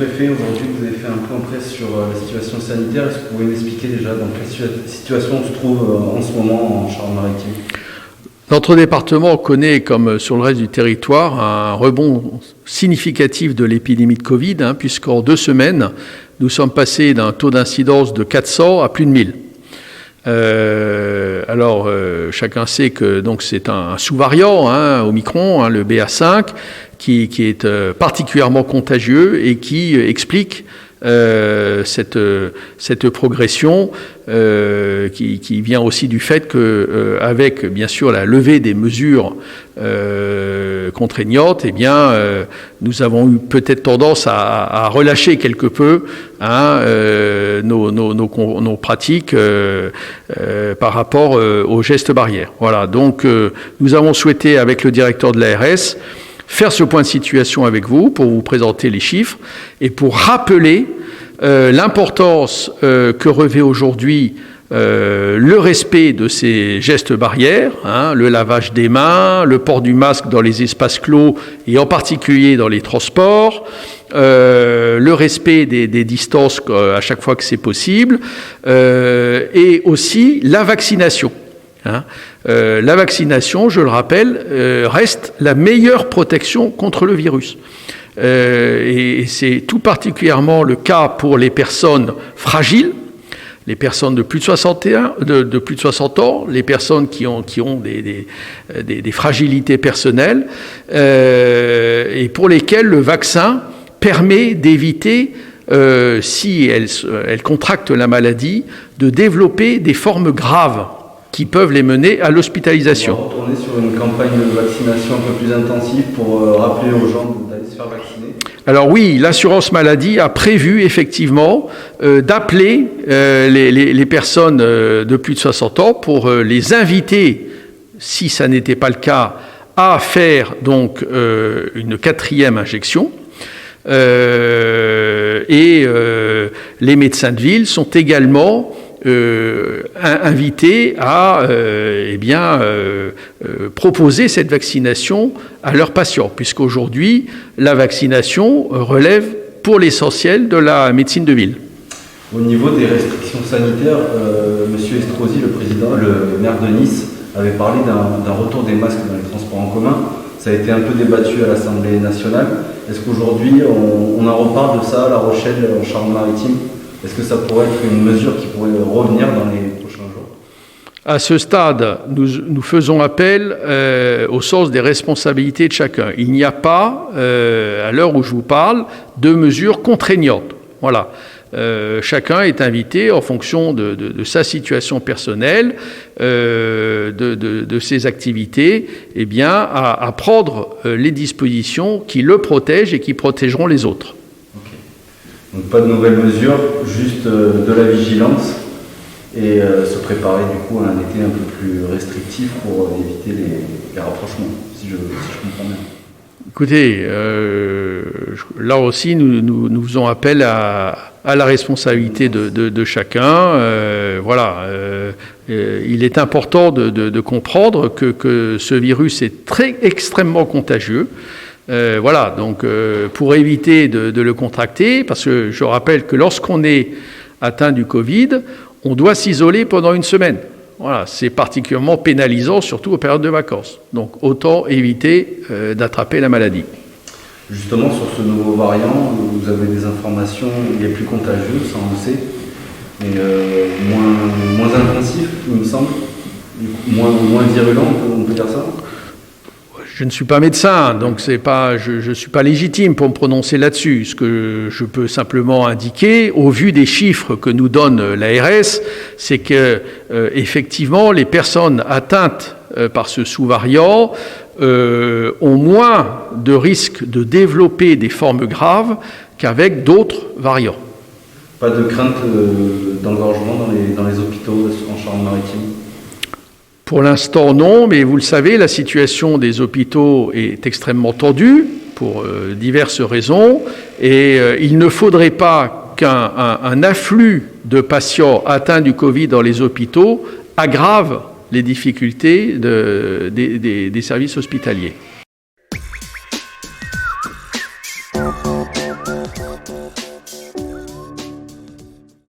préfet, aujourd'hui vous avez fait un point presse sur la situation sanitaire. Est-ce que vous pouvez m'expliquer déjà dans quelle situation on se trouve en ce moment en Charente-Maritime ? Notre département connaît, comme sur le reste du territoire, un rebond significatif de l'épidémie de Covid, puisqu'en 2 semaines, nous sommes passés d'un taux d'incidence de 400 à plus de 1000. Chacun sait que donc c'est un sous-variant Omicron, le BA5, qui est particulièrement contagieux et qui explique cette progression qui vient aussi du fait que avec bien sûr la levée des mesures contraignantes, nous avons eu peut-être tendance à relâcher quelque peu nos pratiques par rapport aux gestes barrières. Voilà, donc nous avons souhaité avec le directeur de l'ARS faire ce point de situation avec vous pour vous présenter les chiffres et pour rappeler l'importance que revêt aujourd'hui le respect de ces gestes barrières, le lavage des mains, le port du masque dans les espaces clos et en particulier dans les transports, le respect des distances à chaque fois que c'est possible, et aussi la vaccination. La vaccination, je le rappelle, reste la meilleure protection contre le virus. Et c'est tout particulièrement le cas pour les personnes fragiles, les personnes de plus de 60 ans, les personnes qui ont des fragilités personnelles, et pour lesquelles le vaccin permet d'éviter, si elles contractent la maladie, de développer des formes graves qui peuvent les mener à l'hospitalisation. On va retourner sur une campagne de vaccination un peu plus intensive pour rappeler aux gens d'aller se faire vacciner. Alors oui, l'assurance maladie a prévu effectivement d'appeler les personnes de plus de 60 ans pour les inviter, si ça n'était pas le cas, à faire donc une 4e injection. Les médecins de ville sont également invités à proposer cette vaccination à leurs patients, puisqu'aujourd'hui, la vaccination relève pour l'essentiel de la médecine de ville. Au niveau des restrictions sanitaires, M. Estrosi, le maire de Nice, avait parlé d'un retour des masques dans les transports en commun. Ça a été un peu débattu à l'Assemblée nationale. Est-ce qu'aujourd'hui, on en reparle de ça à La Rochelle, en Charente-Maritime ? Est-ce que ça pourrait être une mesure qui pourrait revenir dans les prochains jours ? À ce stade, nous faisons appel au sens des responsabilités de chacun. Il n'y a pas, à l'heure où je vous parle, de mesures contraignantes. Voilà. Chacun est invité, en fonction de sa situation personnelle, de ses activités, à prendre les dispositions qui le protègent et qui protégeront les autres. Donc pas de nouvelles mesures, juste de la vigilance et se préparer du coup à un été un peu plus restrictif pour éviter les rapprochements, si je comprends bien. Écoutez, là aussi nous faisons appel à la responsabilité de chacun. Il est important de comprendre que ce virus est extrêmement contagieux. Pour éviter de le contracter, parce que je rappelle que lorsqu'on est atteint du Covid, on doit s'isoler pendant 1 semaine. Voilà, c'est particulièrement pénalisant, surtout aux périodes de vacances. Donc autant éviter d'attraper la maladie. Justement, sur ce nouveau variant, vous avez des informations, il est plus contagieux, ça on le sait, mais moins intensif, il me semble, moins virulent, on peut dire ça ? Je ne suis pas médecin, donc je ne suis pas légitime pour me prononcer là-dessus. Ce que je peux simplement indiquer, au vu des chiffres que nous donne l'ARS, c'est que effectivement, les personnes atteintes par ce sous-variant ont moins de risques de développer des formes graves qu'avec d'autres variants. Pas de crainte d'engorgement dans les hôpitaux en Charente-Maritime ? Pour l'instant, non, mais vous le savez, la situation des hôpitaux est extrêmement tendue pour diverses raisons, et il ne faudrait pas qu'un afflux de patients atteints du Covid dans les hôpitaux aggrave les difficultés des services hospitaliers.